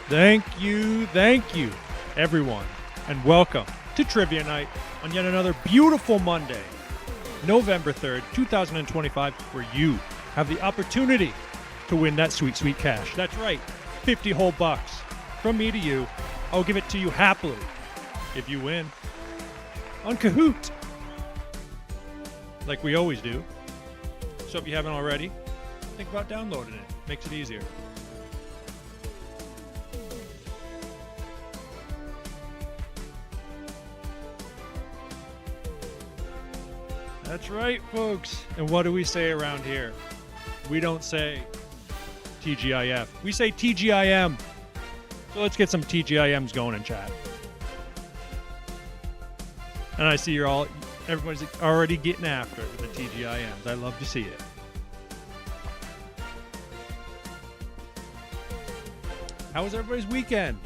Thank you, everyone, and welcome to Trivia Night on yet another beautiful Monday, November 3rd, 2025, where you have the opportunity to win that sweet, sweet cash. That's right, 50 whole bucks from me to you. I'll give it to you happily if you win on Kahoot, like we always do. So if you haven't already, think about downloading it. Makes it easier. That's right, folks. And what do we say around here? We don't say TGIF. We say TGIM. So let's get some TGIMs going in chat. And I see everybody's already getting after it with the TGIMs. I love to see it. How was everybody's weekend?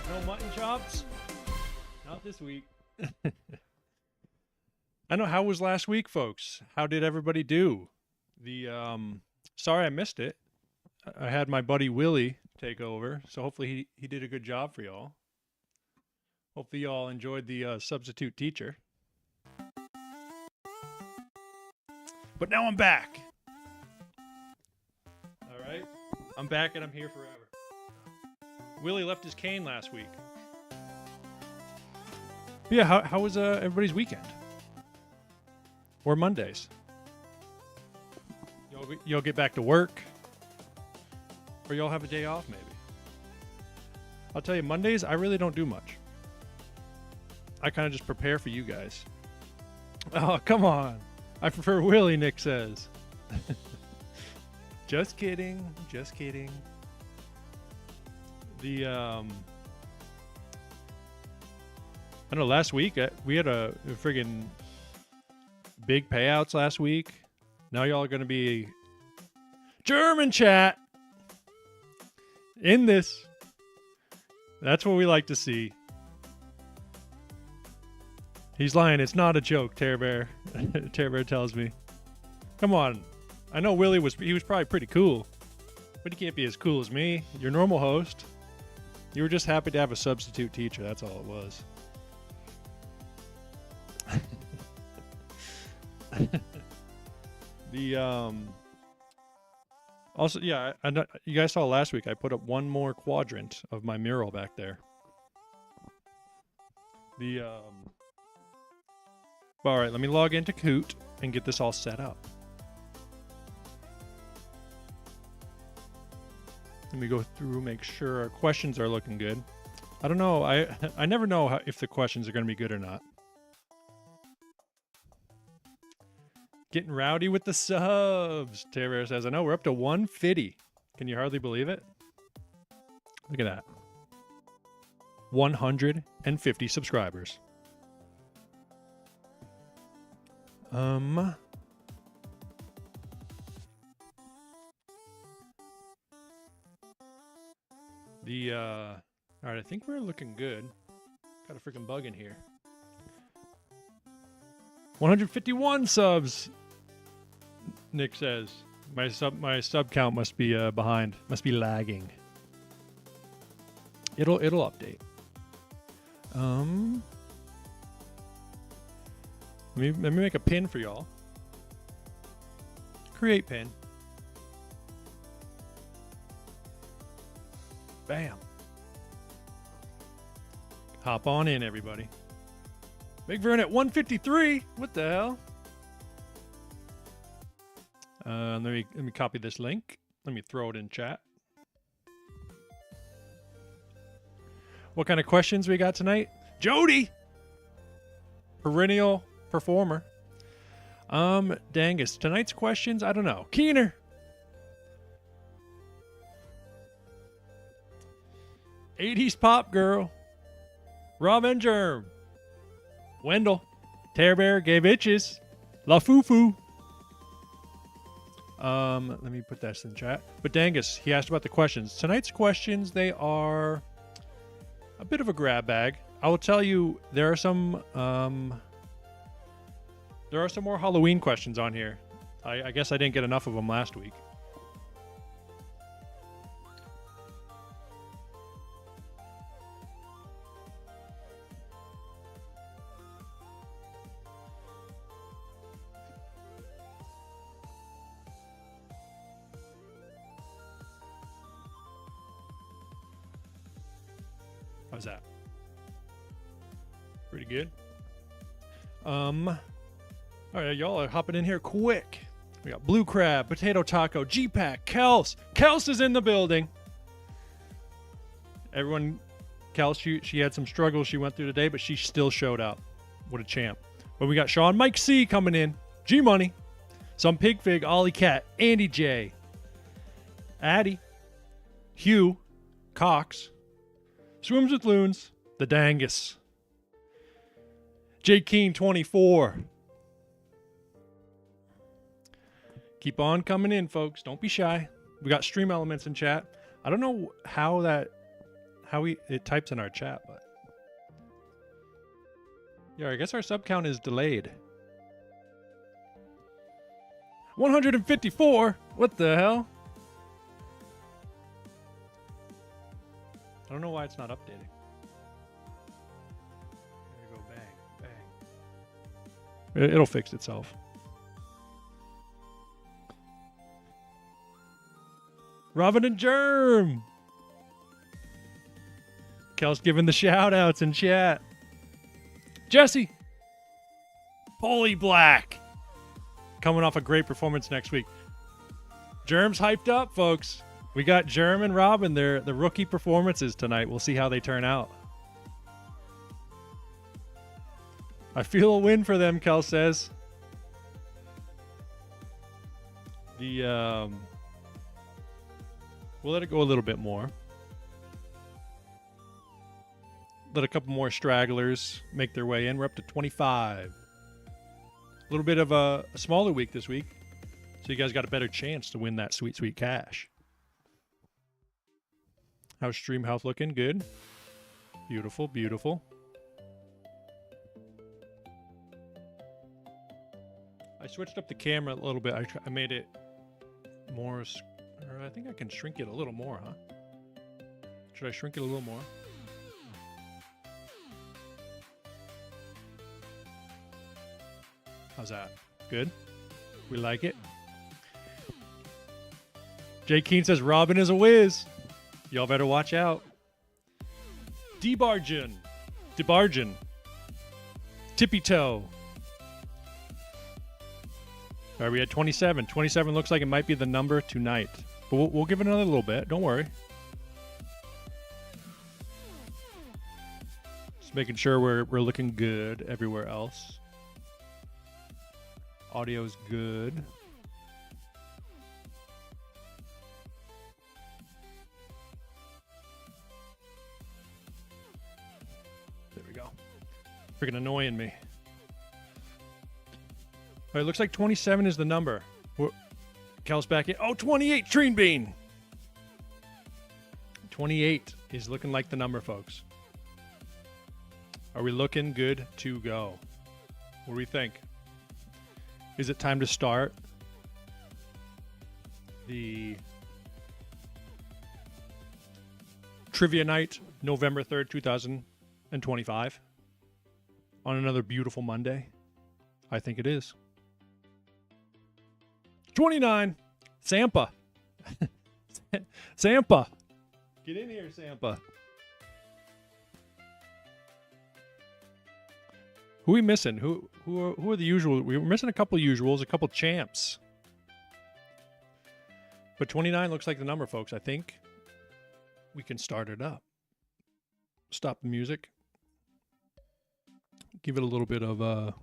No mutton chops? Not this week. I know. How was last week, folks? How did everybody do? Sorry I missed it. I had my buddy Willie take over, so hopefully he did a good job for y'all. Hopefully y'all enjoyed the substitute teacher. But now I'm back. All right, I'm back and I'm here forever. Willie left his cane last week. But yeah, how was everybody's weekend? Or Mondays? You'll get back to work? Or you'll have a day off, maybe? I'll tell you, Mondays, I really don't do much. I kind of just prepare for you guys. Oh, come on. I prefer Willie, Nick says. Just kidding. Just kidding. I don't know, last week, we had a friggin' big payouts last week. Now y'all are going to be German chat in this. That's what we like to see. He's lying. It's not a joke, Terror Bear. Terror Bear tells me. Come on. I know Willie was probably pretty cool, but he can't be as cool as me, your normal host. You were just happy to have a substitute teacher. That's all it was. Also, yeah, I know, you guys saw last week I put up one more quadrant of my mural back there. All right, let me log into Kahoot and get this all set up. Let me go through, make sure our questions are looking good. I don't know, I never know if the questions are going to be good or not. Getting rowdy with the subs, Terror says. I know, we're up to 150. Can you hardly believe it? Look at that. 150 subscribers. All right, I think we're looking good. Got a freaking bug in here. 151 subs. Nick says my sub count must be behind. Must be lagging. It'll update. Let me make a pin for y'all. Create pin. Bam. Hop on in, everybody. Big Vern at 153. What the hell? Let me copy this link. Let me throw it in chat. What kind of questions we got tonight? Jody, perennial performer. Dangus, tonight's questions, I don't know. Keener. '80s pop girl. Rob and Germ. Wendell. Terror Bear gave itches. La Fufu. Let me put that in chat. But Dangus, he asked about the questions. Tonight's questions, they are a bit of a grab bag. I will tell you, there are some more Halloween questions on here. I guess I didn't get enough of them last week. How's that? Pretty good. All right, y'all are hopping in here quick. We got Blue Crab, Potato Taco, G-Pack, Kels. Kels is in the building. Everyone, Kels, she had some struggles she went through today, but she still showed up. What a champ. But we got Sean, Mike C coming in, G-Money, Some Pig Fig, Ollie Cat, Andy J, Addy, Hugh, Cox, Swims with Loons, The Dangus, J Keen 24. Keep on coming in, folks. Don't be shy. We got Stream Elements in chat. I don't know how it types in our chat, but yeah, I guess our sub count is delayed. 154? What the hell? I don't know why it's not updating. There you go, bang, bang. It'll fix itself. Robin and Germ. Kel's giving the shout outs in chat. Jesse. Holy Black. Coming off a great performance next week. Germ's hyped up, folks. We got Germ and Robin, the rookie performances tonight. We'll see how they turn out. I feel a win for them, Kel says. We'll let it go a little bit more. Let a couple more stragglers make their way in. We're up to 25. A little bit of a smaller week this week. So you guys got a better chance to win that sweet, sweet cash. How's Stream Health looking? Good. Beautiful, beautiful. I switched up the camera a little bit. I made it more... Or I think I can shrink it a little more, huh? Should I shrink it a little more? How's that? Good? We like it? Jay Keen says Robin is a whiz. Y'all better watch out. DeBargin. Tippy Toe. All right, we had 27. 27 looks like it might be the number tonight. But we'll give it another little bit. Don't worry. Just making sure we're looking good everywhere else. Audio's good. There we go. Freaking annoying me. All right, looks like 27 is the number. Cal's back in. Oh, 28, Treen Bean. 28 is looking like the number, folks. Are we looking good to go? What do we think? Is it time to start the Trivia Night, November 3rd, 2025? On another beautiful Monday? I think it is. 29. Sampa. Sampa. Get in here, Sampa. Who are we missing? Who are the usual? We were missing a couple usuals, a couple champs. But 29 looks like the number, folks. I think we can start it up. Stop the music. Give it a little bit of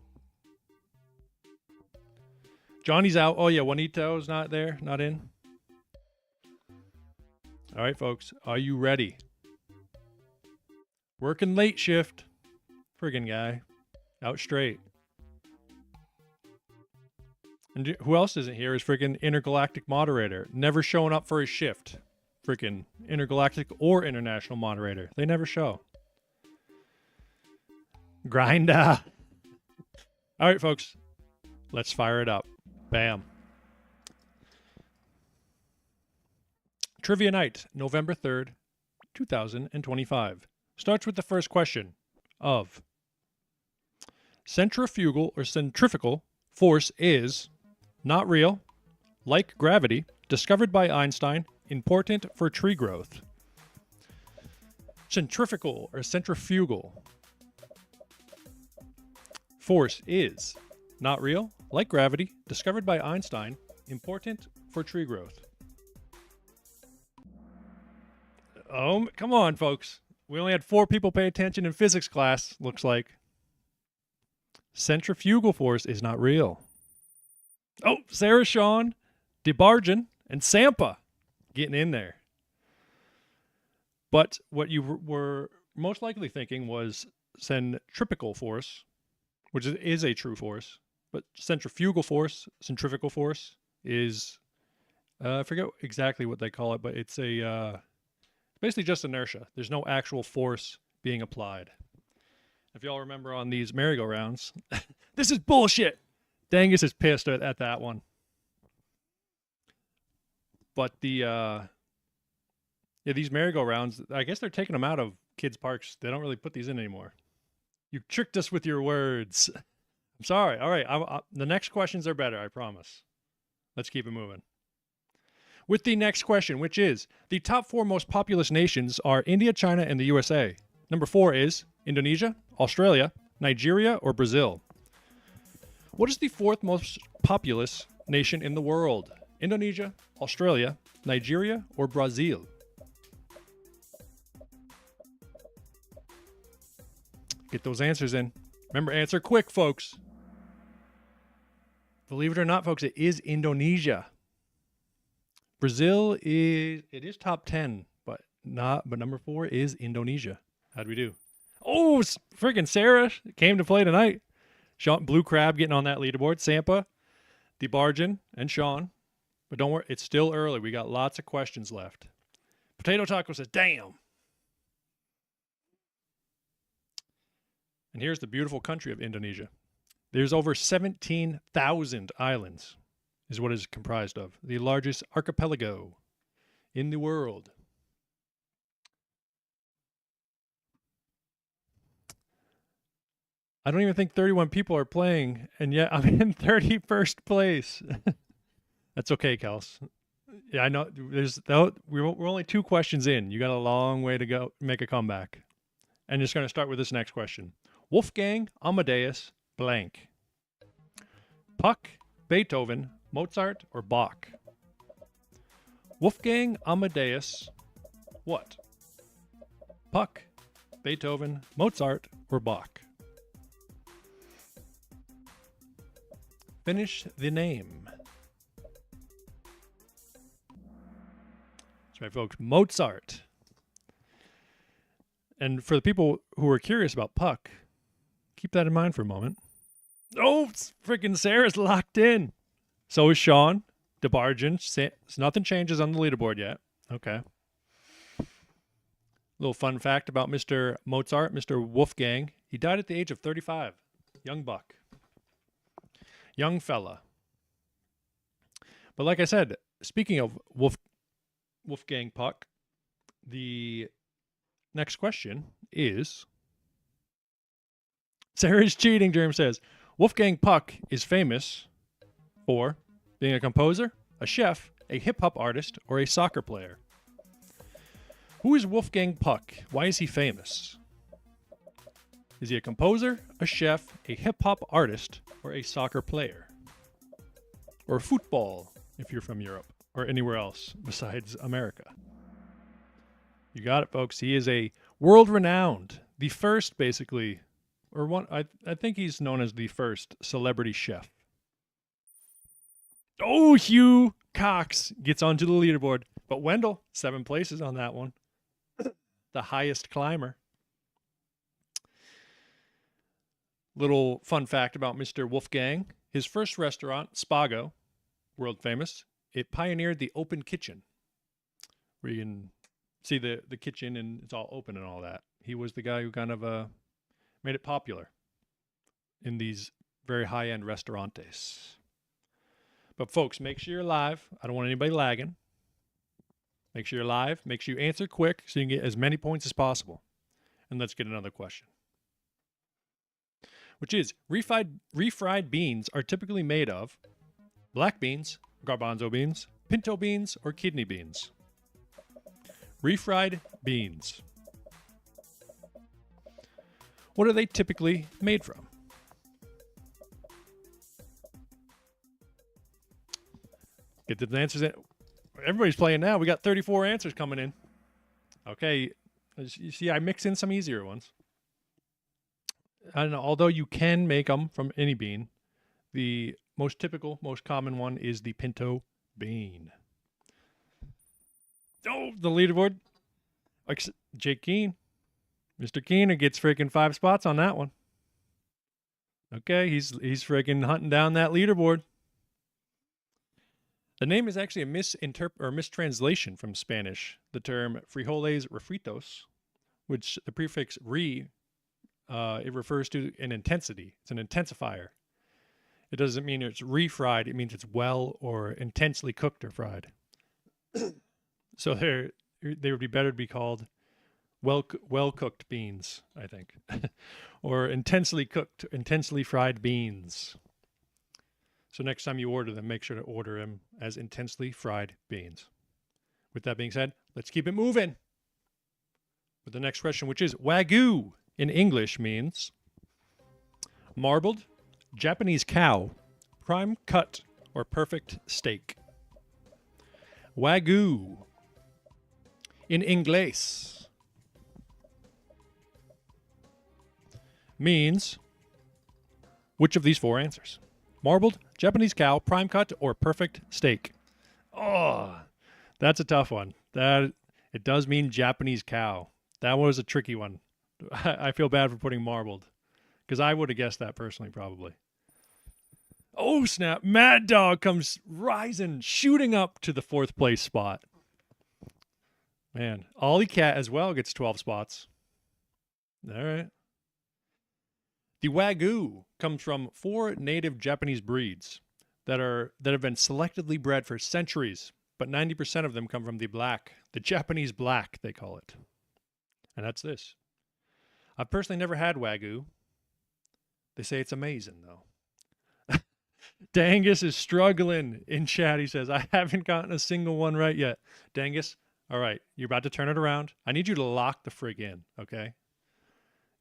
Johnny's out. Oh, yeah, Juanito's not there. Not in. All right, folks. Are you ready? Working late shift. Friggin' guy. Out straight. And who else isn't here is friggin' Intergalactic Moderator. Never showing up for his shift. Friggin' Intergalactic or International Moderator. They never show. Grinda. All right, folks. Let's fire it up. Bam. Trivia Night, November 3rd, 2025. Starts with the first question of centrifugal or centrifugal force is not real, like gravity, discovered by Einstein, important for tree growth. Centrifugal or centrifugal force is not real, like gravity, discovered by Einstein, important for tree growth. Oh, come on, folks. We only had 4 people pay attention in physics class, looks like. Centrifugal force is not real. Oh, Sarah, Sean, DeBargen, and Sampa getting in there. But what you were most likely thinking was centripetal force, which is a true force. But centrifugal force, centrifugal force, is, I forget exactly what they call it, but it's basically just inertia. There's no actual force being applied. If y'all remember on these merry-go-rounds, this is bullshit. Dangus is pissed at that one. But these merry-go-rounds, I guess they're taking them out of kids' parks. They don't really put these in anymore. You tricked us with your words. I'm sorry. All right. The next questions are better, I promise. Let's keep it moving. With the next question, which is, the top 4 most populous nations are India, China, and the USA. Number 4 is Indonesia, Australia, Nigeria, or Brazil. What is the 4th most populous nation in the world? Indonesia, Australia, Nigeria, or Brazil? Get those answers in. Remember, answer quick, folks. Believe it or not, folks, it is Indonesia. Brazil is top 10, but number 4 is Indonesia. How'd we do? Oh, freaking Sarah came to play tonight. Sean, Blue Crab getting on that leaderboard. Sampa, DeBargen, and Sean. But don't worry, it's still early. We got lots of questions left. Potato Taco says, damn. And here's the beautiful country of Indonesia. There's over 17,000 islands is what it's comprised of. The largest archipelago in the world. I don't even think 31 people are playing, and yet I'm in 31st place. That's okay, Kels. Yeah, I know. We're only 2 questions in. You got a long way to go make a comeback. And just going to start with this next question. Wolfgang Amadeus blank. Puck, Beethoven, Mozart, or Bach? Wolfgang Amadeus what? Puck, Beethoven, Mozart, or Bach? Finish the name. That's right, folks. Mozart. And for the people who are curious about Puck, keep that in mind for a moment. Oh, freaking Sarah's locked in. So is Sean, DeBargen. Nothing changes on the leaderboard yet. Okay. Little fun fact about Mr. Mozart, Mr. Wolfgang. He died at the age of 35. Young buck. Young fella. But like I said, speaking of Wolfgang Puck, the next question is... Sarah's cheating, Jerem says. Wolfgang Puck is famous for being a composer, a chef, a hip-hop artist, or a soccer player. Who is Wolfgang Puck? Why is he famous? Is he a composer, a chef, a hip-hop artist, or a soccer player? Or football, if you're from Europe, or anywhere else besides America. You got it, folks. He is a world-renowned, the first, basically, or one. I think he's known as the first celebrity chef. Oh, Hugh Cox gets onto the leaderboard. But Wendell, 7 places on that one. The highest climber. Little fun fact about Mr. Wolfgang. His first restaurant, Spago, world famous, it pioneered the open kitchen. Where you can see the kitchen and it's all open and all that. He was the guy who kind of made it popular in these very high-end restaurantes. But folks, make sure you're live. I don't want anybody lagging. Make sure you're live. Make sure you answer quick so you can get as many points as possible. And let's get another question. Which is, refried beans are typically made of black beans, garbanzo beans, pinto beans, or kidney beans. Refried beans. What are they typically made from? Get the answers in. Everybody's playing now. We got 34 answers coming in. Okay. You see, I mix in some easier ones. I don't know. Although you can make them from any bean, the most typical, most common one is the pinto bean. Oh, the leaderboard. Jake Keene. Mr. Keener gets freaking 5 spots on that one. Okay, he's freaking hunting down that leaderboard. The name is actually a mistranslation from Spanish. The term frijoles refritos, which the prefix re, it refers to an intensity. It's an intensifier. It doesn't mean it's refried. It means it's well or intensely cooked or fried. So they would be better to be called well cooked beans, I think, or intensely cooked, intensely fried beans. So next time you order them, make sure to order them as intensely fried beans. With that being said, let's keep it moving with the next question, which is Wagyu in English means marbled, Japanese cow, prime cut, or perfect steak. Wagyu in English means which of these 4 answers? Marbled, Japanese cow, prime cut, or perfect steak? Oh, that's a tough one. It does mean Japanese cow. That was a tricky one. I feel bad for putting marbled, because I would have guessed that personally, probably. Oh, snap. Mad Dog comes rising, shooting up to the 4th place spot. Man, Ollie Cat as well gets 12 spots. All right. The Wagyu comes from 4 native Japanese breeds that have been selectively bred for centuries, but 90% of them come from the Japanese black, they call it. And that's this. I've personally never had Wagyu. They say it's amazing, though. Dangus is struggling in chat. He says, I haven't gotten a single one right yet. Dangus, all right, you're about to turn it around. I need you to lock the frig in, okay?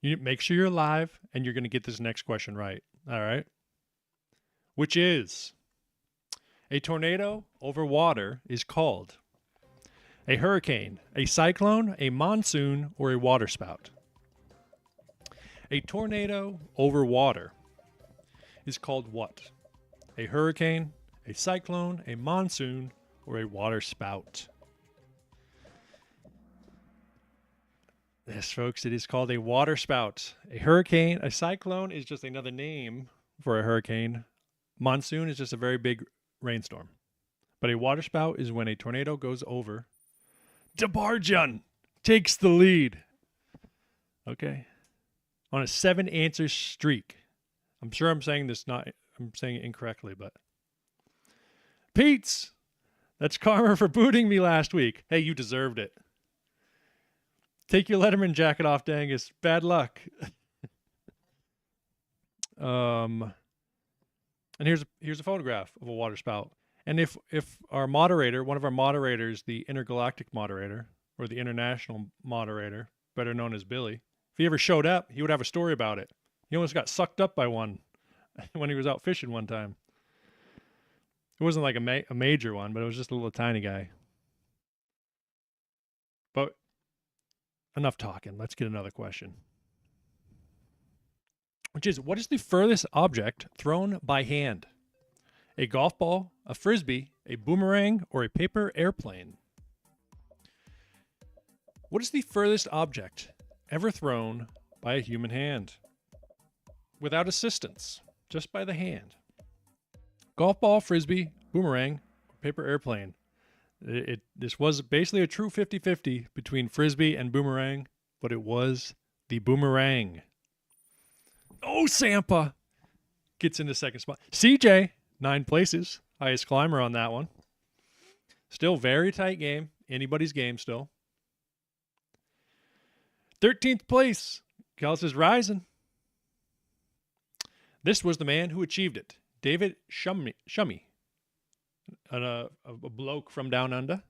You make sure you're alive, and you're going to get this next question right. All right? Which is, a tornado over water is called a hurricane, a cyclone, a monsoon, or a waterspout. A tornado over water is called what? A hurricane, a cyclone, a monsoon, or a waterspout? Yes, folks, it is called a waterspout. A hurricane, a cyclone is just another name for a hurricane. Monsoon is just a very big rainstorm. But a waterspout is when a tornado goes over. Debarjan takes the lead. Okay. On a 7-answer streak. I'm sure I'm saying it incorrectly, but Pete's, that's karma for booting me last week. Hey, you deserved it. Take your Letterman jacket off, Dangus. Bad luck. And here's a photograph of a waterspout. And if our moderator, one of our moderators, the intergalactic moderator, or the international moderator, better known as Billy, if he ever showed up, he would have a story about it. He almost got sucked up by one when he was out fishing one time. It wasn't like a major one, but it was just a little tiny guy. But enough talking. Let's get another question. Which is, what is the furthest object thrown by hand? A golf ball, a frisbee, a boomerang, or a paper airplane? What is the furthest object ever thrown by a human hand? Without assistance, just by the hand. Golf ball, frisbee, boomerang, paper airplane. This was basically a true 50-50 between frisbee and boomerang, but it was the boomerang. Oh, Sampa gets into second spot. CJ, 9 places, highest climber on that one. Still very tight game. Anybody's game still. 13th place, Kels is rising. This was the man who achieved it. David Shummy, a bloke from down under,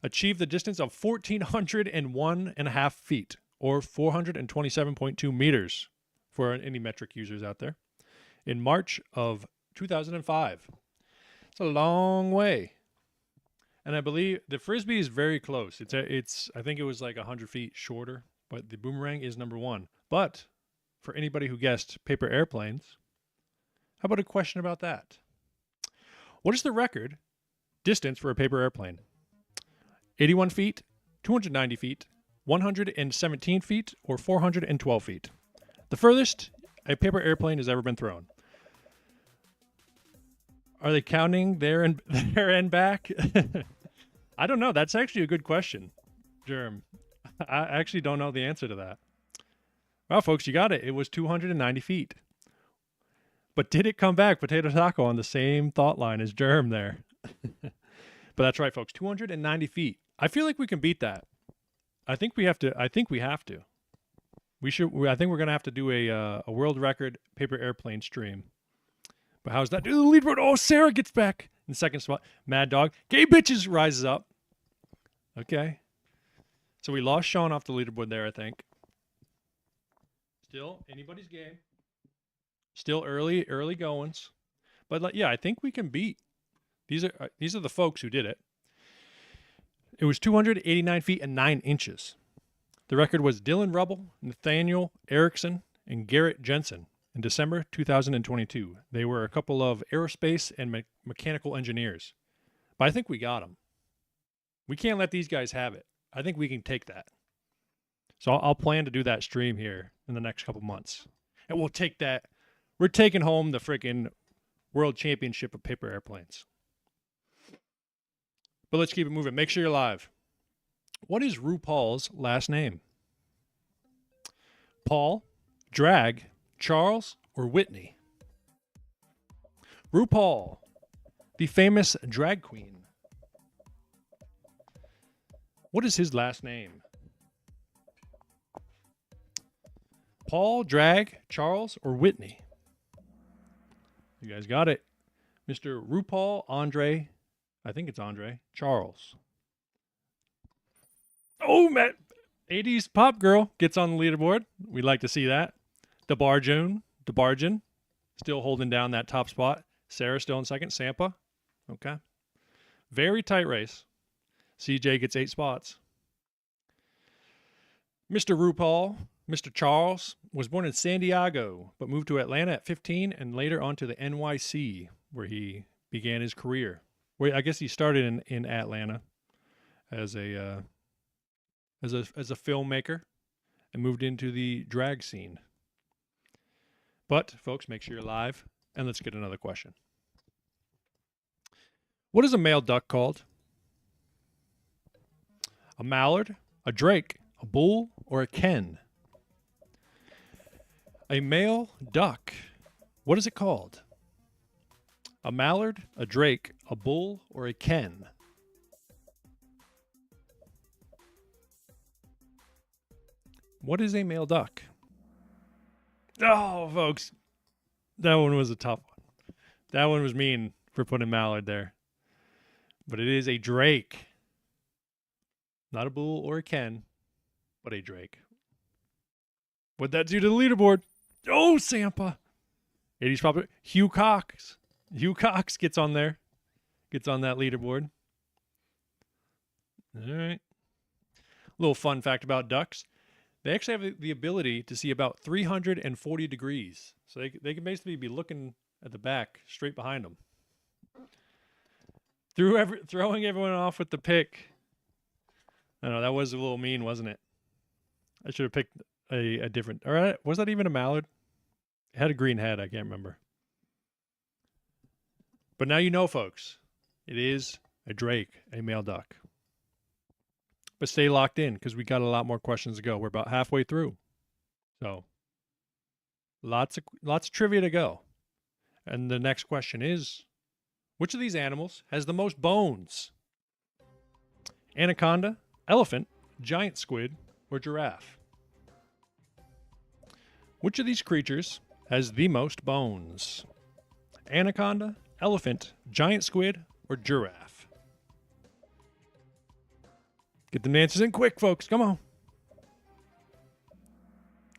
achieved the distance of 1,401.5 feet, or 427.2 meters for any metric users out there, in March of 2005. It's a long way. And I believe the Frisbee is very close. I think it was like 100 feet shorter, but the boomerang is number one. But for anybody who guessed paper airplanes, how about a question about that? What is the record distance for a paper airplane? 81 feet, 290 feet, 117 feet, or 412 feet? The furthest a paper airplane has ever been thrown. Are they counting there and back? I don't know. That's actually a good question, Germ. I actually don't know the answer to that. Well, folks, you got it. It was 290 feet. But did it come back, Potato Taco, on the same thought line as Germ there? But that's right, folks. 290 feet. I feel like we can beat that. I think we have to. We should. I think we're gonna have to do a world record paper airplane stream. But how's that? Do the leaderboard. Oh, Sarah gets back in second spot. Mad Dog. Gay Bitches rises up. Okay. So we lost Sean off the leaderboard there, I think. Still anybody's game. Still early goings. But yeah, I think we can beat. These are the folks who did it. It was 289 feet and 9 inches. The record was Dylan Rubble, Nathaniel Erickson, and Garrett Jensen in December 2022. They were a couple of aerospace and mechanical engineers. But I think we got them. We can't let these guys have it. I think we can take that. So I'll plan to do that stream here in the next couple months. And we'll take that. We're taking home the freaking World Championship of paper airplanes. But let's keep it moving. Make sure you're live. What is RuPaul's last name? Paul, Drag, Charles, or Whitney? RuPaul, the famous drag queen. What is his last name? Paul, Drag, Charles, or Whitney? You guys got it. Mr. RuPaul Andre, I think it's Andre, Charles. Oh, Matt, 80s pop girl gets on the leaderboard. We'd like to see that. DeBargin, still holding down that top spot. Sarah still in second. Sampa, okay. Very tight race. CJ gets 8 spots. Mr. RuPaul, Mr. Charles, was born in San Diego, but moved to Atlanta at 15 and later on to the NYC, where he began his career. Where I guess he started in Atlanta as a filmmaker and moved into the drag scene. But, folks, make sure you're live, and let's get another question. What is a male duck called? A mallard, a drake, a bull, or a ken? A male duck. What is it called? A mallard, a drake, a bull, or a ken? What is a male duck? Oh, folks. That one was a tough one. That one was mean for putting mallard there. But it is a drake. Not a bull or a ken, but a drake. What'd that do to the leaderboard? Oh, Sampa. 80s popular. Hugh Cox. Hugh Cox gets on there. Gets on that leaderboard. All right. Little fun fact about ducks. They actually have the ability to see about 340 degrees. So they can basically be looking at the back, straight behind them. Throwing everyone off with the pick. I know, that was a little mean, wasn't it? I should have picked a different... All right, was that even a mallard? It had a green head, I can't remember. But now you know, folks. It is a drake, a male duck. But stay locked in, because we got a lot more questions to go. We're about halfway through. So, lots of trivia to go. And the next question is, which of these animals has the most bones? Anaconda, elephant, giant squid, or giraffe? Which of these creatures has the most bones? Anaconda, elephant, giant squid, or giraffe? Get the answers in quick, folks. Come on.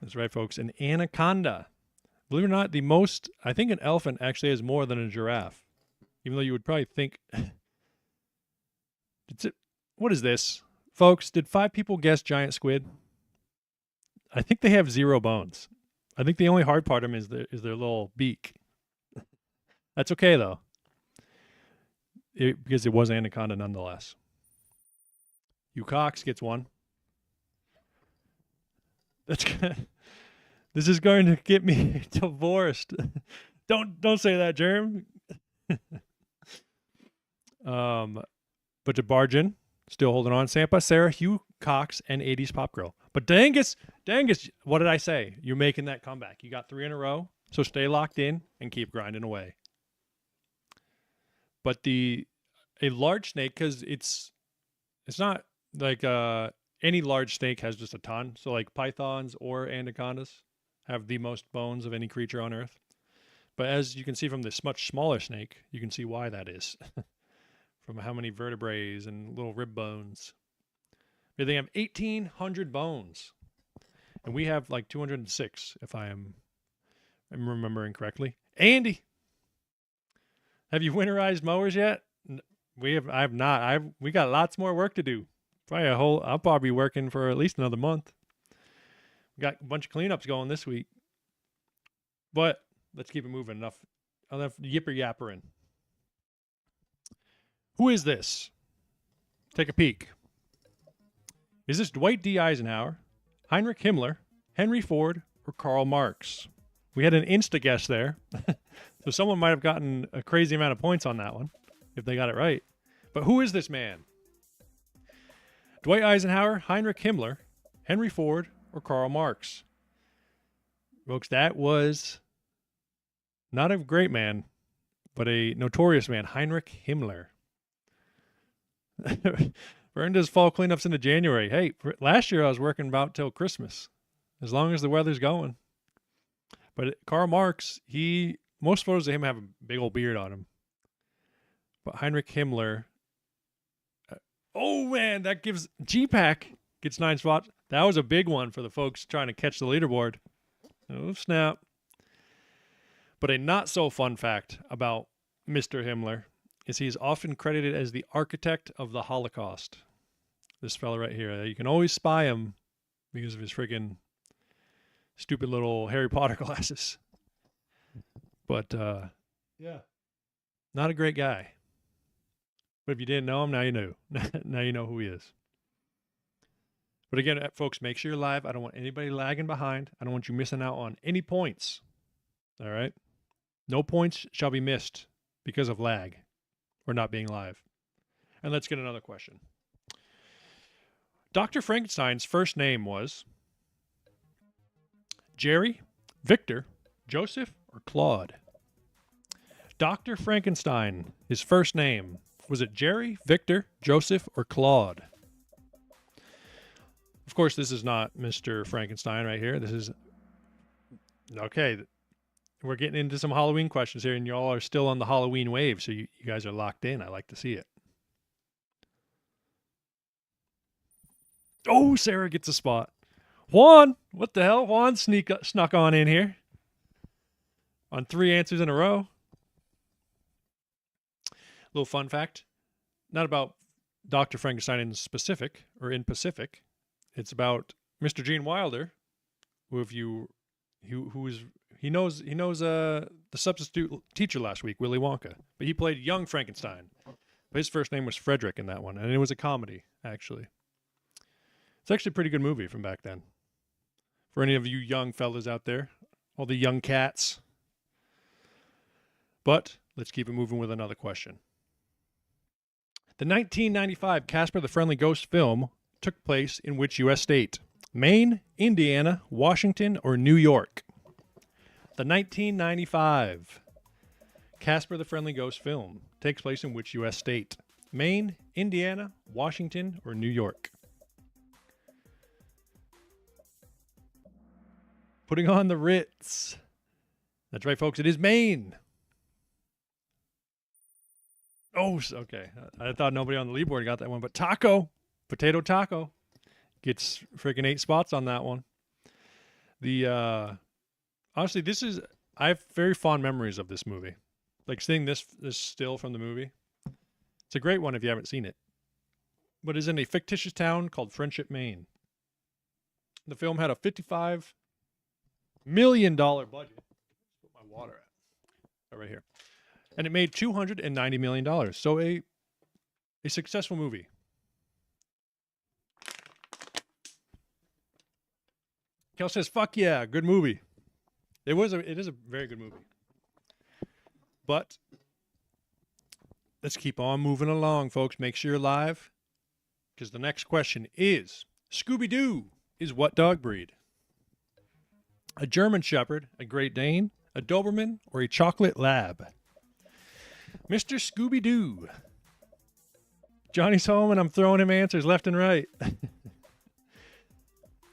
That's right, folks. An anaconda. Believe it or not, I think an elephant actually has more than a giraffe. Even though you would probably think, what is this? Folks, did 5 people guess giant squid? I think they have 0 bones. I think the only hard part of them is their little beak. That's okay, though. Because it was anaconda nonetheless. Hugh Cox gets one. This is going to get me divorced. Don't say that, Jerm. But to Bargain, still holding on. Sampa, Sarah, Hugh Cox, and 80s Pop Girl. But Dangus, what did I say? You're making that comeback. You got 3 in a row, so stay locked in and keep grinding away. But a large snake, because it's not like any large snake has just a ton. So like pythons or anacondas have the most bones of any creature on Earth. But as you can see from this much smaller snake, you can see why that is. From how many vertebrae and little rib bones. They have 1,800 bones. And we have like 206, if I'm remembering correctly. Andy, have you winterized mowers yet? I have not. We got lots more work to do. I'll probably be working for at least another month. We got a bunch of cleanups going this week. But let's keep it moving. Enough yipper yappering. Who is this? Take a peek. Is this Dwight D. Eisenhower, Heinrich Himmler, Henry Ford, or Karl Marx? We had an insta guess there. So someone might have gotten a crazy amount of points on that one if they got it right. But who is this man? Dwight Eisenhower, Heinrich Himmler, Henry Ford, or Karl Marx? Folks, that was not a great man, but a notorious man, Heinrich Himmler. Vern does fall cleanups into January. Hey, last year I was working about till Christmas, as long as the weather's going. But Karl Marx, most photos of him have a big old beard on him. But Heinrich Himmler, oh man, that gives G-Pack gets 9 spots. That was a big one for the folks trying to catch the leaderboard. Oh snap! But a not so fun fact about Mr. Himmler is he is often credited as the architect of the Holocaust. This fella right here. You can always spy him because of his friggin' stupid little Harry Potter glasses. But, yeah. Not a great guy. But if you didn't know him, now you know. Now you know who he is. But again, folks, make sure you're live. I don't want anybody lagging behind. I don't want you missing out on any points. All right? No points shall be missed because of lag. Or not being live. And let's get another question. Dr. Frankenstein's first name was Jerry, Victor, Joseph, or Claude? Dr. Frankenstein, his first name, was it Jerry, Victor, Joseph, or Claude? Of course, this is not Mr. Frankenstein right here. This is... Okay, we're getting into some Halloween questions here, and you all are still on the Halloween wave, so you guys are locked in. I like to see it. Oh, Sarah gets a spot. Juan, what the hell? Juan snuck on in here on 3 answers in a row. Little fun fact, not about Dr. Frankenstein in specific or in Pacific. It's about Mr. Gene Wilder, he knows the substitute teacher last week, Willy Wonka, but he played young Frankenstein. But his first name was Frederick in that one, and it was a comedy, actually. It's actually a pretty good movie from back then. For any of you young fellas out there, all the young cats. But let's keep it moving with another question. The 1995 Casper the Friendly Ghost film took place in which U.S. state? Maine, Indiana, Washington, or New York? The 1995 Casper the Friendly Ghost film takes place in which U.S. state? Maine, Indiana, Washington, or New York? Putting on the Ritz. That's right, folks. It is Maine. Oh, okay. I thought nobody on the leaderboard got that one, but Potato Taco, gets freaking 8 spots on that one. Honestly, I have very fond memories of this movie. Like seeing this still from the movie. It's a great one if you haven't seen it. But it's in a fictitious town called Friendship, Maine. The film had a $55 million budget. Put my water at right here, and it made $290 million. So a successful movie. Kel says, "Fuck yeah, good movie." It is a very good movie. But let's keep on moving along, folks. Make sure you're live, because the next question is: Scooby-Doo is what dog breed? A German Shepherd, a Great Dane, a Doberman, or a Chocolate Lab? Mr. Scooby-Doo. Johnny's home, and I'm throwing him answers left and right.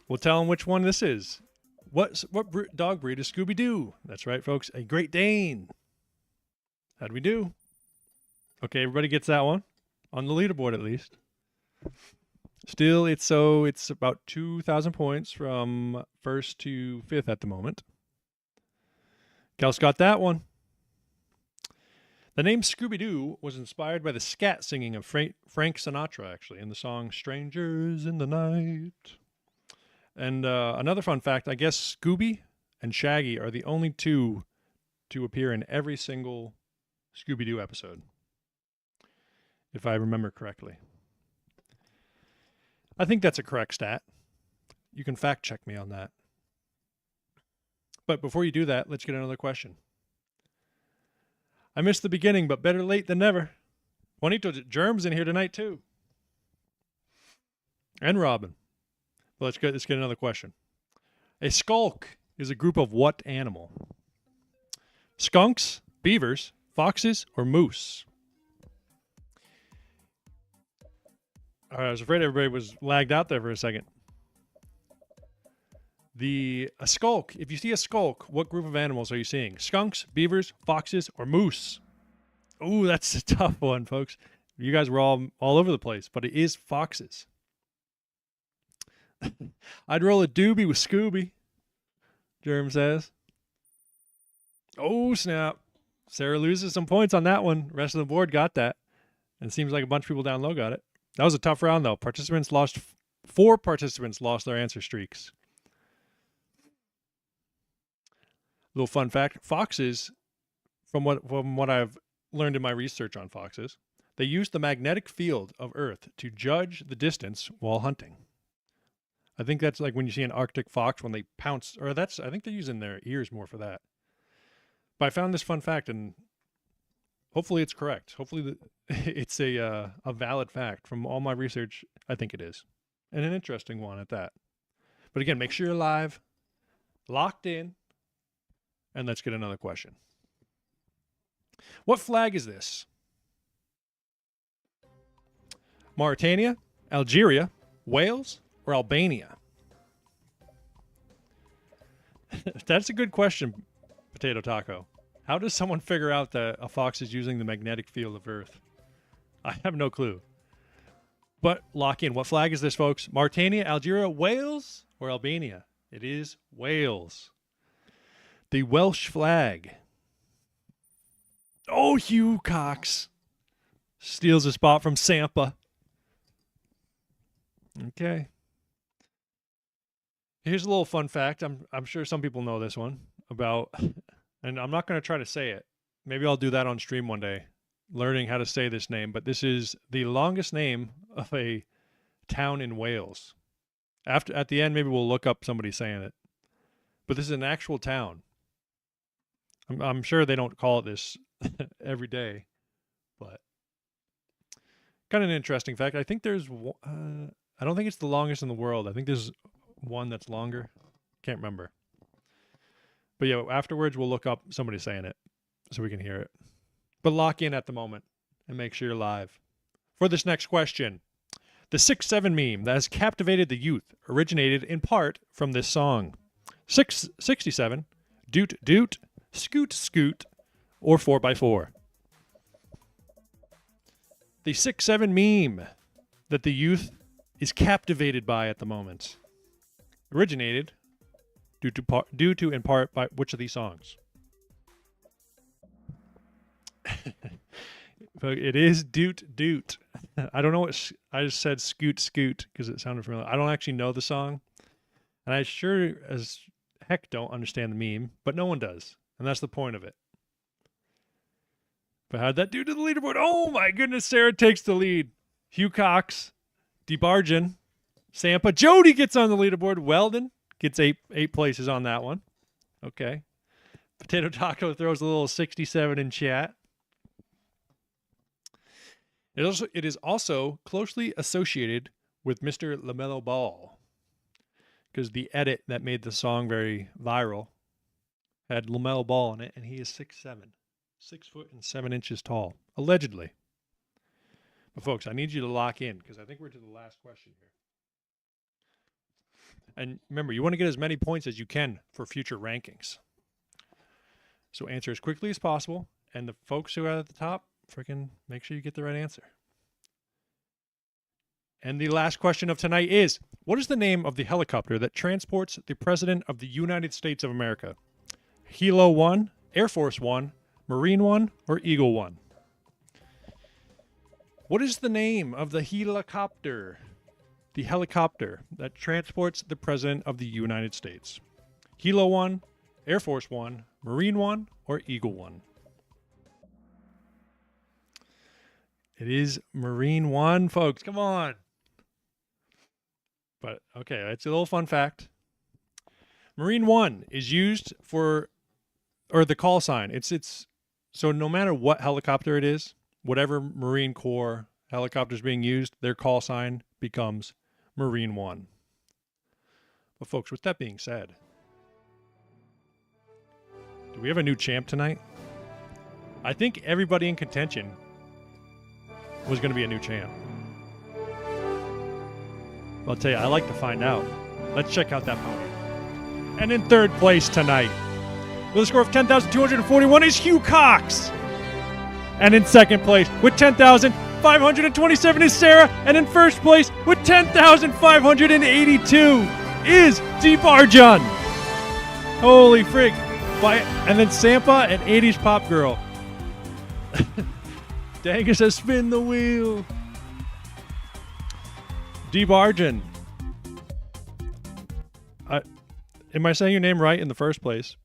We'll tell him which one this is. What dog breed is Scooby-Doo? That's right, folks. A Great Dane. How'd we do? Okay, everybody gets that one. On the leaderboard, at least. Still, it's about 2,000 points from first to fifth at the moment. Kel's got that one. The name Scooby-Doo was inspired by the scat singing of Frank Sinatra, actually, in the song Strangers in the Night. And another fun fact, I guess Scooby and Shaggy are the only two to appear in every single Scooby-Doo episode, if I remember correctly. I think that's a correct stat. You can fact check me on that. But before you do that, let's get another question. I missed the beginning, but better late than never. Juanito, Germ's in here tonight too. And Robin. Well, let's get another question. A skulk is a group of what animal? Skunks, beavers, foxes, or moose? All right, I was afraid everybody was lagged out there for a second. A skulk, if you see a skulk, what group of animals are you seeing? Skunks, beavers, foxes, or moose? Ooh, that's a tough one, folks. You guys were all over the place, but it is foxes. I'd roll a doobie with Scooby, Germ says. Oh, snap. Sarah loses some points on that one. Rest of the board got that. And it seems like a bunch of people down low got it. That was a tough round, though. Four participants lost their answer streaks. Little fun fact, foxes, from what I've learned in my research on foxes, they use the magnetic field of Earth to judge the distance while hunting. I think that's like when you see an Arctic fox when they pounce, I think they're using their ears more for that. But I found this fun fact, and hopefully it's correct. Hopefully it's a valid fact from all my research. I think it is. And an interesting one at that. But again, make sure you're live, locked in, and let's get another question. What flag is this? Mauritania, Algeria, Wales, or Albania? That's a good question, Potato Taco. How does someone figure out that a fox is using the magnetic field of Earth? I have no clue. But lock in. What flag is this, folks? Mauritania, Algeria, Wales, or Albania? It is Wales. The Welsh flag. Oh, Hugh Cox steals a spot from Sampa. Okay. Here's a little fun fact. I'm sure some people know this one about, and I'm not going to try to say it. Maybe I'll do that on stream one day, learning how to say this name. But this is the longest name of a town in Wales. At the end, maybe we'll look up somebody saying it. But this is an actual town. I'm sure they don't call it this every day, but kind of an interesting fact. I think there's, I don't think it's the longest in the world. I think there's one that's longer. Can't remember. But yeah, afterwards we'll look up somebody saying it so we can hear it. But lock in at the moment and make sure you're live. For this next question, the 6-7 meme that has captivated the youth originated in part from this song. 667, doot doot, scoot scoot, or 4x4. The 6-7 meme that the youth is captivated by at the moment originated due to in part by which of these songs? It is Doot Doot. I don't know what I just said Scoot Scoot because it sounded familiar. I don't actually know the song, and I sure as heck don't understand the meme, but no one does, and that's the point of it. But how'd that do to the leaderboard? Oh my goodness, Sarah takes the lead. Hugh Cox, DeBargen, Sampa, Jody gets on the leaderboard. Weldon gets eight places on that one. Okay. Potato Taco throws a little 67 in chat. It is also closely associated with Mr. LaMelo Ball because the edit that made the song very viral had LaMelo Ball in it, and he is 6'7", 6 foot and 7 inches tall, allegedly. But folks, I need you to lock in because I think we're to the last question here. And remember, you want to get as many points as you can for future rankings. So answer as quickly as possible, and the folks who are at the top, freaking make sure you get the right answer. And the last question of tonight is, what is the name of the helicopter that transports the President of the United States of America? Hilo 1, Air Force 1, Marine 1, or Eagle 1? What is the name of the helicopter? The helicopter that transports the President of the United States? Hilo 1, Air Force 1, Marine 1, or Eagle 1? It is Marine 1, folks. Come on. But, okay, it's a little fun fact. Marine 1 is used for, or the call sign. It's so no matter what helicopter it is, whatever Marine Corps helicopter is being used, their call sign becomes Marine 1. But, folks, with that being said, do we have a new champ tonight? I think everybody in contention was going to be a new champ. I'll tell you, I like to find out. Let's check out that podium. And in third place tonight, with a score of 10,241, is Hugh Cox. And in second place, with 10,527, is Sarah. And in first place, with 10,582, is DeBargen. Holy frig. And then Sampa and 80s Pop Girl. Dangus says, spin the wheel. DeBargen. Am I saying your name right in the first place?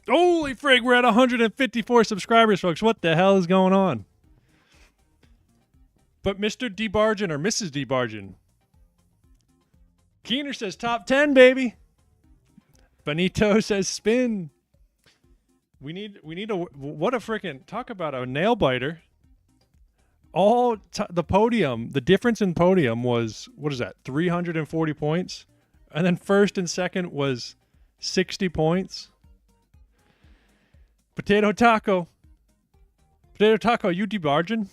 Holy frig, we're at 154 subscribers, folks. What the hell is going on? But Mr. DeBargen or Mrs. DeBargen. Keener says top 10, baby. Benito says spin. We need a, what a freaking, talk about a nail biter. The podium, the difference in podium was, what is that, 340 points? And then first and second was 60 points. Potato Taco, you DeBargen?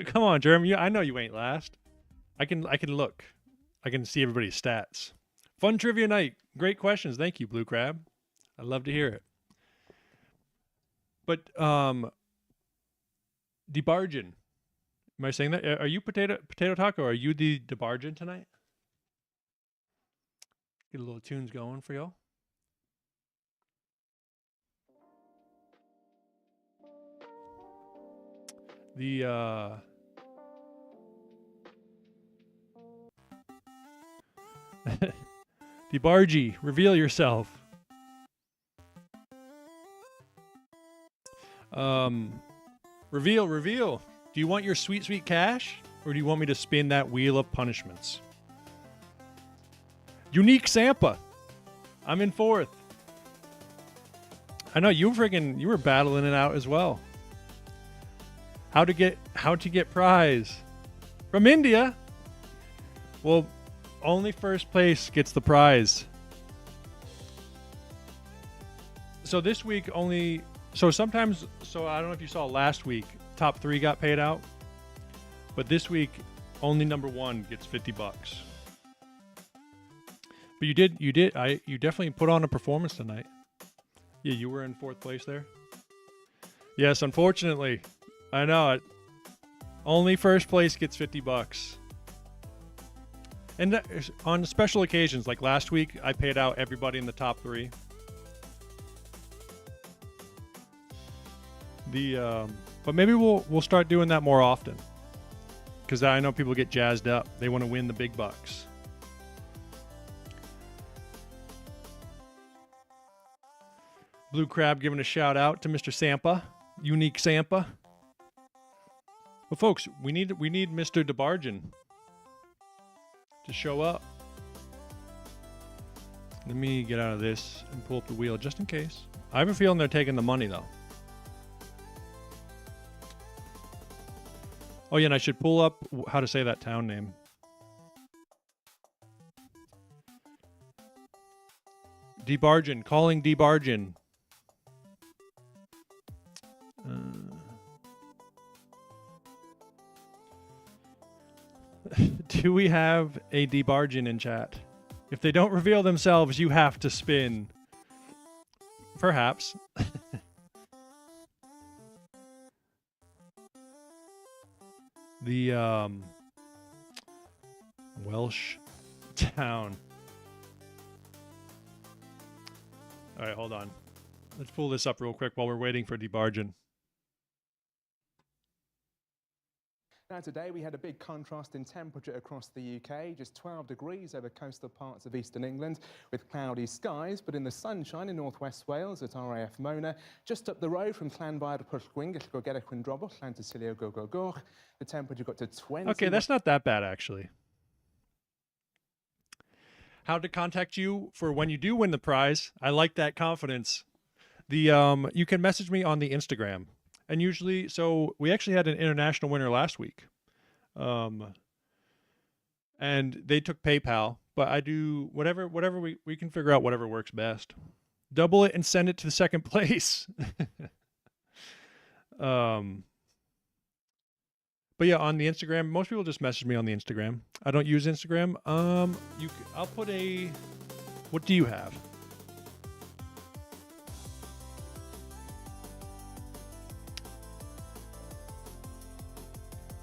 Come on, Jeremy. I know you ain't last. I can look. I can see everybody's stats. Fun trivia night. Great questions. Thank you, Blue Crab. I'd love to hear it. But DeBargen. Am I saying that? Are you Potato Taco? Are you the DeBargen tonight? Get a little tunes going for y'all. The DeBargie, reveal yourself. Reveal. Do you want your sweet, sweet cash? Or do you want me to spin that wheel of punishments? Unique Sampa. I'm in fourth. I know you were battling it out as well. How to get prize from India? Well, only first place gets the prize. So this week only. So sometimes. So I don't know if you saw last week. Top 3 got paid out, but this week only number 1 gets $50. But you definitely put on a performance tonight. Yeah, you were in 4th place there. Yes, unfortunately, I know it. Only first place gets $50. And on special occasions, like last week, I paid out everybody in the top 3. But maybe we'll start doing that more often, because I know people get jazzed up. They want to win the big bucks. Blue Crab giving a shout out to Mr. Sampa, Unique Sampa. Well, folks, we need Mr. DeBargen to show up. Let me get out of this and pull up the wheel just in case. I have a feeling they're taking the money though. Oh yeah, and I should pull up how to say that town name. DeBargen, calling DeBargen. Do we have a DeBargen in chat? If they don't reveal themselves, you have to spin. Perhaps. The Welsh town. All right, hold on. Let's pull this up real quick while we're waiting for DeBargen. Now today we had a big contrast in temperature across the UK, just 12 degrees over coastal parts of eastern England with cloudy skies, but in the sunshine in northwest Wales at RAF Mona, just up the road from Llanfair Pwllgwyn, Gellgogera Chwindrobwll, Llantysilio Gogogoch, the temperature got to 20. Okay, that's not that bad actually. How to contact you for when you do win the prize. I like that confidence. You can message me on the Instagram. And usually, so we actually had an international winner last week. And they took PayPal, but I do whatever we can figure out whatever works best. Double it and send it to the second place. But yeah, on the Instagram, most people just message me on the Instagram. I don't use Instagram. I'll put a, what do you have?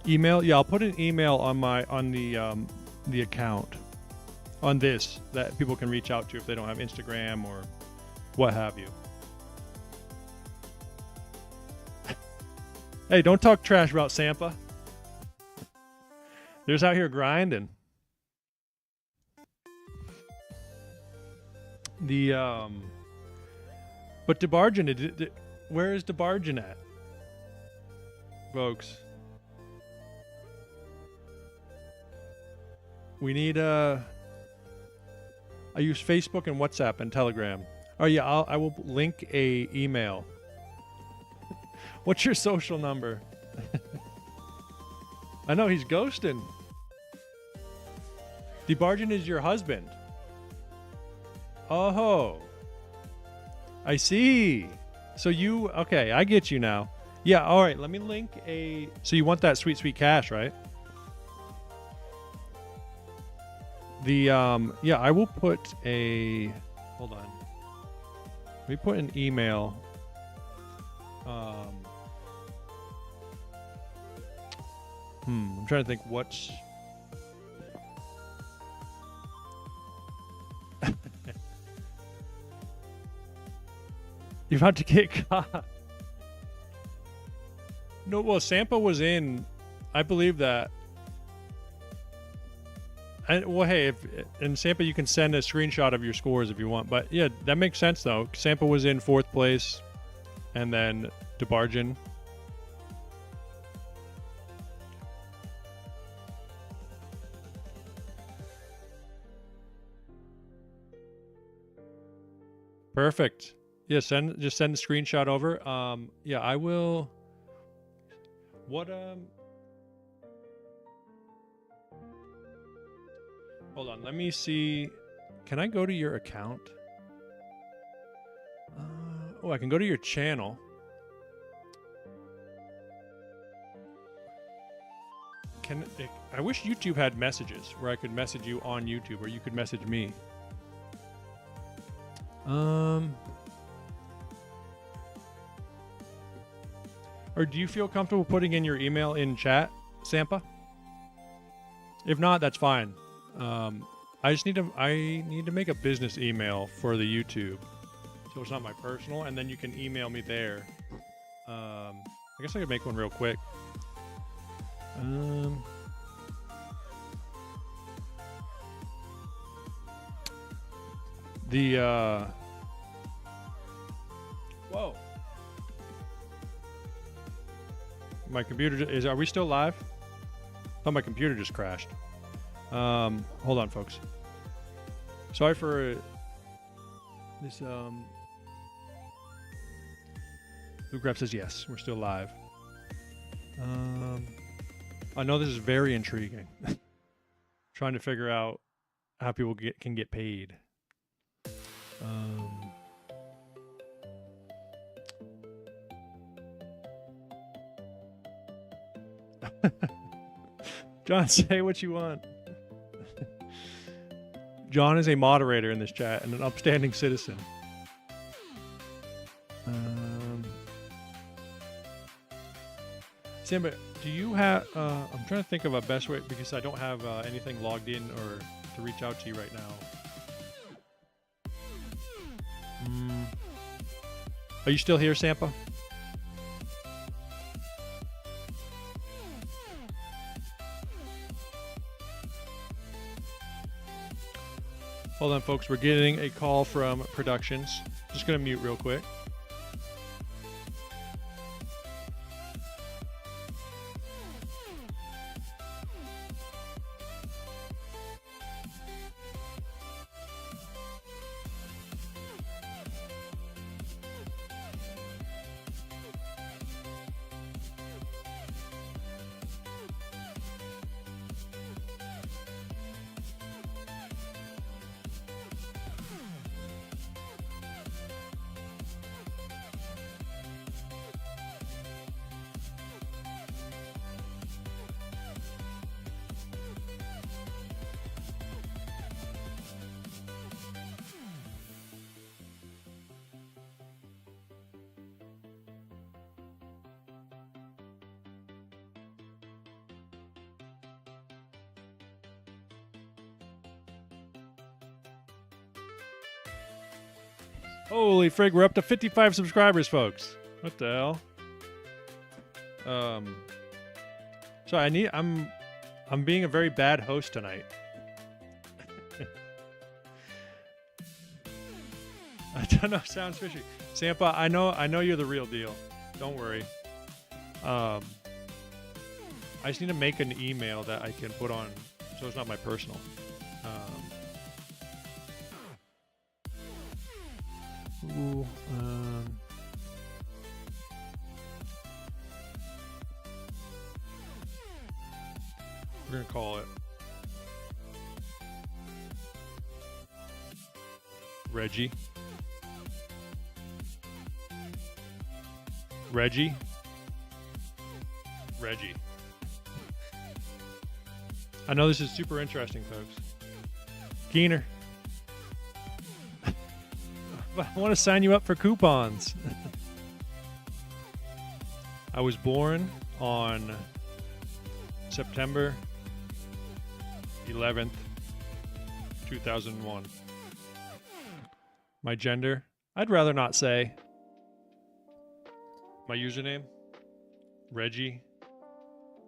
Email? Yeah, I'll put an email on the account on this that people can reach out to if they don't have Instagram or what have you. Hey, don't talk trash about Sampa. They're just out here grinding. But DeBargen, where is DeBargen at, folks? We need I use Facebook and WhatsApp and Telegram. Oh yeah, I will link a email. What's your social number? I know he's ghosting. DeBargen is your husband. Oh, I see. So okay, I get you now. Yeah, all right, let me link a, so you want that sweet, sweet cash, right? Yeah, I will put a, hold on. Let me put an email. I'm trying to think what's... You're about to get caught. No, well, Sampa was in, I believe that. And, well, hey, in Sampa you can send a screenshot of your scores if you want. But yeah, that makes sense though. Sampa was in 4th place, and then DeBargen. Perfect. Yeah, just send the screenshot over. Yeah, I will. What Hold on, let me see. Can I go to your account? Oh, I can go to your channel. I wish YouTube had messages where I could message you on YouTube, or you could message me. Or do you feel comfortable putting in your email in chat, Sampa? If not, that's fine. I need to make a business email for the YouTube, so it's not my personal, and then you can email me there. I guess I could make one real quick. Whoa. My computer are we still live? Oh, my computer just crashed. Hold on, folks. Sorry for this. Luke says yes, we're still live. I know this is very intriguing. Trying to figure out how people can get paid. John, say what you want. John is a moderator in this chat and an upstanding citizen. Sam, do you have... I'm trying to think of a best way, because I don't have anything logged in or to reach out to you right now. Are you still here, Sampa? Hold on, folks. We're getting a call from Productions. Just going to mute real quick. Holy frig, we're up to 55 subscribers, folks. What the hell? So I'm being a very bad host tonight. I don't know, sounds fishy. Sampa, I know you're the real deal. Don't worry. I just need to make an email that I can put on, so it's not my personal. We're gonna call it Reggie. Reggie. I know this is super interesting, folks. Keener. But I want to sign you up for coupons. I was born on September 11th, 2001. My gender, I'd rather not say. My username, Reggie.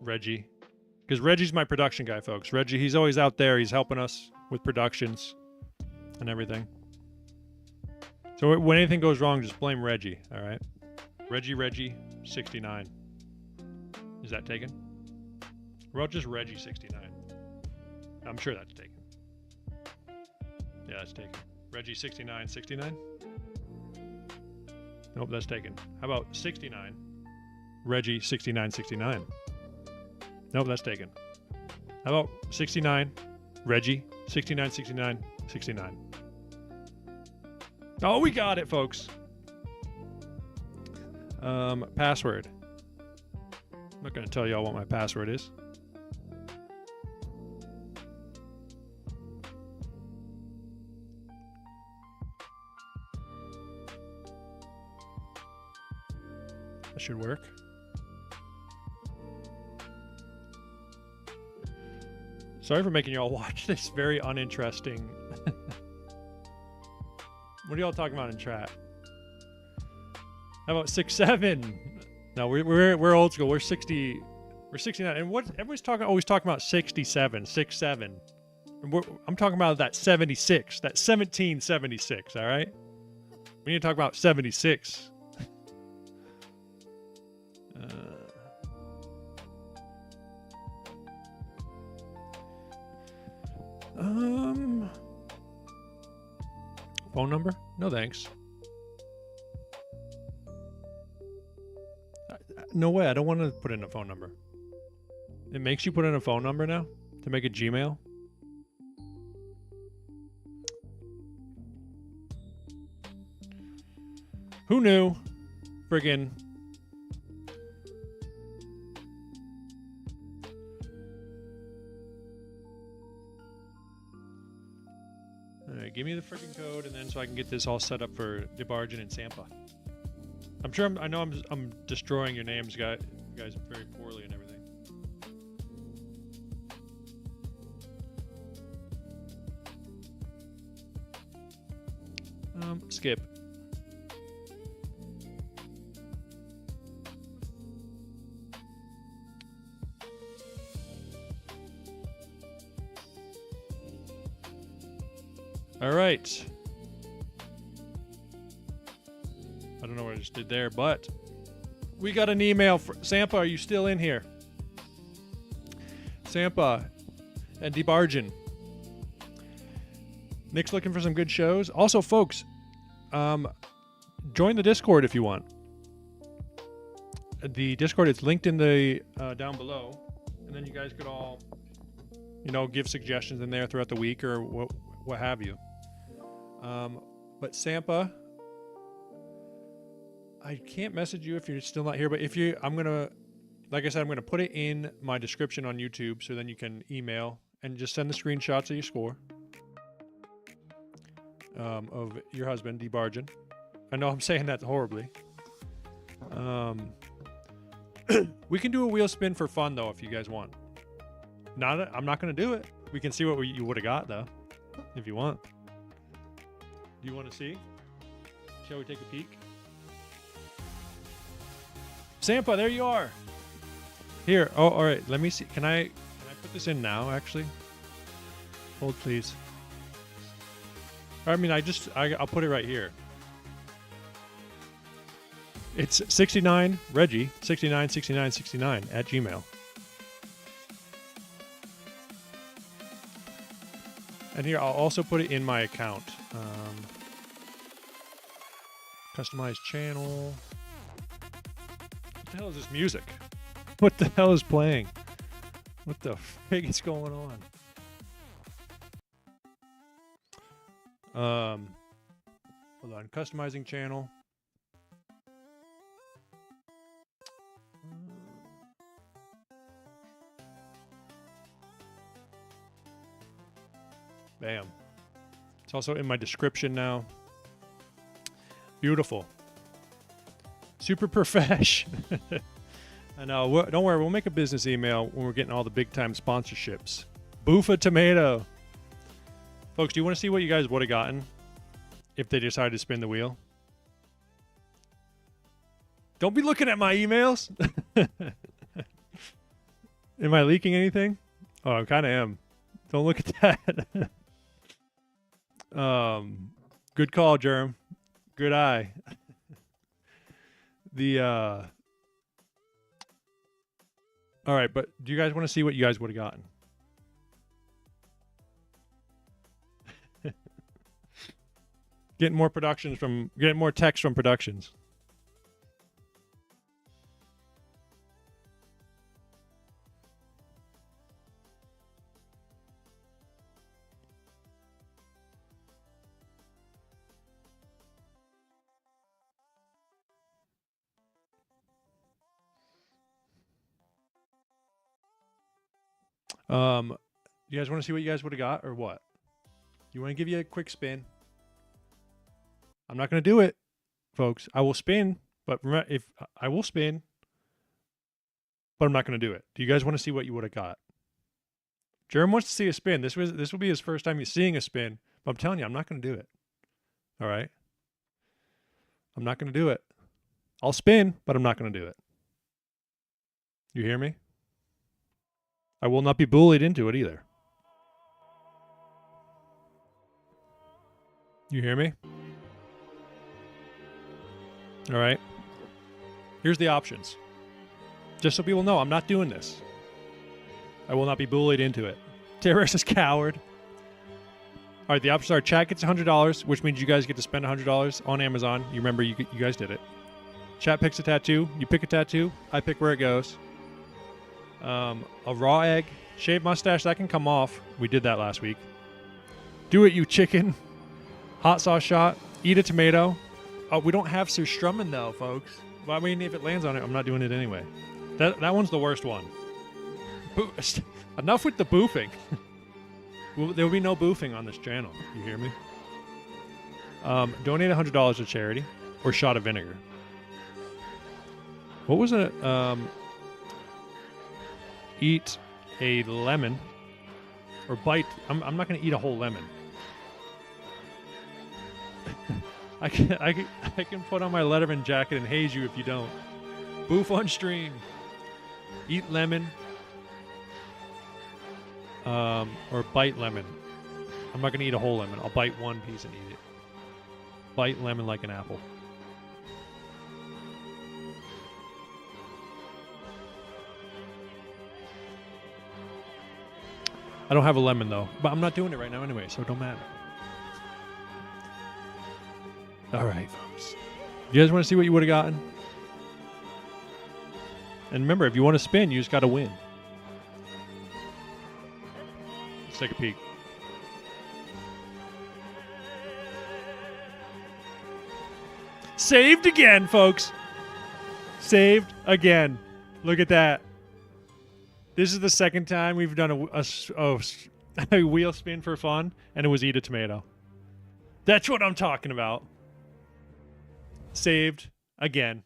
Because Reggie's my production guy, folks. Reggie, he's always out there. He's helping us with productions and everything. So when anything goes wrong, just blame Reggie, all right? Reggie 69. Is that taken? Or about just Reggie 69? I'm sure that's taken. Yeah, that's taken. Reggie 69. Nope, that's taken. How about 69? Reggie 69. Nope, that's taken. How about 69? Reggie 69. Oh, we got it, folks. Password. I'm not going to tell y'all what my password is. That should work. Sorry for making y'all watch this very uninteresting. What are y'all talking about in chat? How about 6'7"? No, we're old school. We're 60. We're 69. And what everybody's always talking about 67, 6'7". And I'm talking about that 76, that 1776. All right. We need to talk about 76. Phone number? No thanks. No way. I don't want to put in a phone number. It makes you put in a phone number now to make a Gmail. Who knew? Friggin'. Alright, give me the freaking code, and then so I can get this all set up for DeBargen and Sampa. I'm sure I know I'm destroying your names, guys very poorly and everything. Skip. All right. I don't know what I just did there, but we got an email. Sampa, are you still in here? Sampa and DeBargen. Nick's looking for some good shows. Also, folks, join the Discord if you want. The Discord is linked in the down below, and then you guys could all, give suggestions in there throughout the week or what have you. But Sampa, I can't message you if you're still not here, but like I said, I'm gonna put it in my description on YouTube, so then you can email and just send the screenshots of your score of your husband, DeBargen. I know I'm saying that horribly. We can do a wheel spin for fun though, if you guys want. I'm not gonna do it. We can see what you would have got though, if you want. Do you want to see? Shall we take a peek? Sampa, there you are. Here. Oh, all right. Let me see. Can I put this in now, actually? Hold, please. I mean, I'll put it right here. It's 69 Reggie 696969 at Gmail. And here, I'll also put it in my account. Customize channel. What the hell is this music? What the hell is playing? What the frig is going on? Hold on. Customizing channel. Bam. It's also in my description now. Beautiful. Super profesh. I know. Don't worry. We'll make a business email when we're getting all the big time sponsorships. Boofa tomato. Folks, do you want to see what you guys would have gotten if they decided to spin the wheel? Don't be looking at my emails. Am I leaking anything? Oh, I kind of am. Don't look at that. Good call, Jerem. Good eye. All right, but do you guys want to see what you guys would have gotten? Getting more text from productions. You guys want to see what you guys would have got or what? You want to give you a quick spin? I'm not going to do it, folks. I will spin, but remember, I will spin, but I'm not going to do it. Do you guys want to see what you would have got? Jerem wants to see a spin. This will be his first time seeing a spin. But I'm telling you, I'm not going to do it. All right? I'm not going to do it. I'll spin, but I'm not going to do it. You hear me? I will not be bullied into it either. You hear me? All right. Here's the options. Just so people know, I'm not doing this. I will not be bullied into it. Terrorist is coward. All right, the options are chat gets $100, which means you guys get to spend $100 on Amazon. You remember you guys did it. Chat picks a tattoo. You pick a tattoo. I pick where it goes. A raw egg. Shaved mustache, that can come off. We did that last week. Do it, you chicken. Hot sauce shot. Eat a tomato. Oh, we don't have surströmming though, folks. Well, I mean, if it lands on it, I'm not doing it anyway. That one's the worst one. Enough with the boofing. There will be no boofing on this channel. You hear me? Donate $100 to charity or shot of vinegar. What was it? Eat a lemon or bite. I'm not going to eat a whole lemon. I can put on my Letterman jacket and haze you if you don't. Boof on stream. Eat lemon. Or bite lemon. I'm not going to eat a whole lemon. I'll bite one piece and eat it. Bite lemon like an apple. I don't have a lemon though, but I'm not doing it right now anyway, so it don't matter. All right, folks. You guys want to see what you would have gotten? And remember, if you want to spin, you just got to win. Let's take a peek. Saved again, folks. Saved again. Look at that. This is the second time we've done a wheel spin for fun, and it was eat a tomato. That's what I'm talking about. Saved again.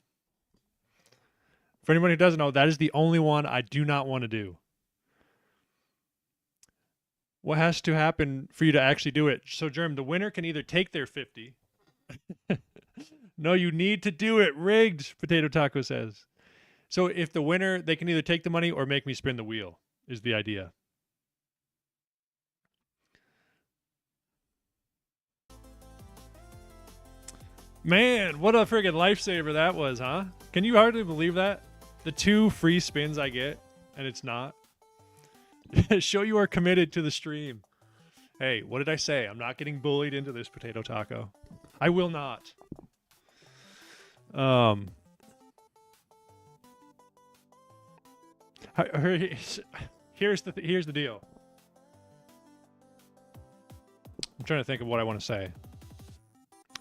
For anyone who doesn't know, that is the only one I do not want to do. What has to happen for you to actually do it? So, Jerm, the winner can either take their 50. No, you need to do it. Rigged, Potato Taco says. So if the winner, they can either take the money or make me spin the wheel, is the idea. Man, what a friggin' lifesaver that was, huh? Can you hardly believe that? The 2 free spins I get, and it's not. Show you are committed to the stream. Hey, what did I say? I'm not getting bullied into this, Potato Taco. I will not. Here's the deal. I'm trying to think of what I want to say.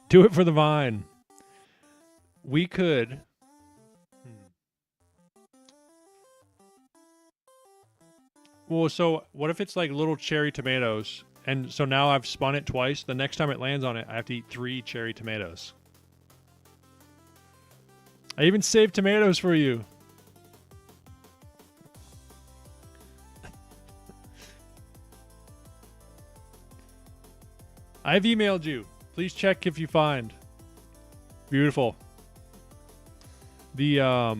Do it for the vine. We could. Well, so what if it's like little cherry tomatoes? And so now I've spun it twice. The next time it lands on it, I have to eat 3 cherry tomatoes. I even saved tomatoes for you. I've emailed you. Please check if you find. Beautiful. The what's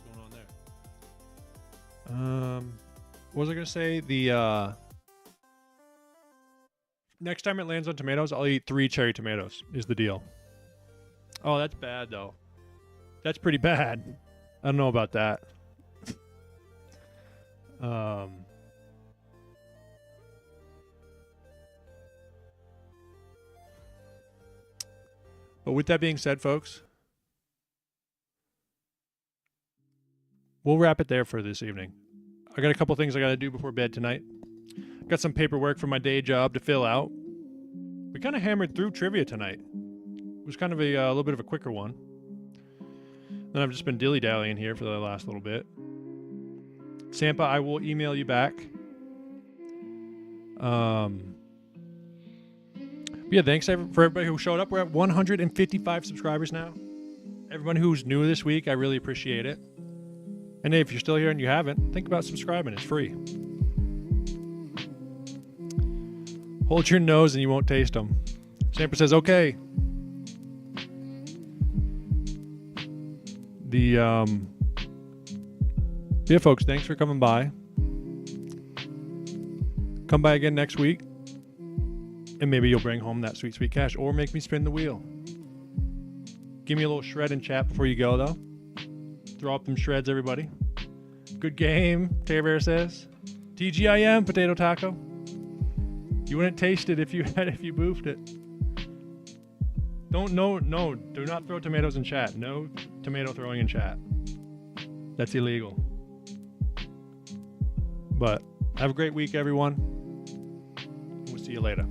going on there? What was I gonna say? The next time it lands on tomatoes, I'll eat 3 cherry tomatoes. Is the deal? Oh, that's bad though. That's pretty bad. I don't know about that. But with that being said, folks, we'll wrap it there for this evening. I got a couple things I got to do before bed tonight. Got some paperwork for my day job to fill out. We kind of hammered through trivia tonight. It was kind of a little bit of a quicker one. Then I've just been dilly-dallying here for the last little bit. Sampa, I will email you back. Yeah, thanks for everybody who showed up. We're at 155 subscribers now. Everyone who's new this week, I really appreciate it. And if you're still here and you haven't, think about subscribing. It's free. Hold your nose and you won't taste them. Stamper says, okay. Yeah, folks, thanks for coming by. Come by again next week, and maybe you'll bring home that sweet, sweet cash, or make me spin the wheel. Give me a little shred in chat before you go, though. Throw up them shreds, everybody. Good game, Terror says. TGIM, potato taco. You wouldn't taste it if you boofed it. Do not throw tomatoes in chat. No tomato throwing in chat. That's illegal. But have a great week, everyone. We'll see you later.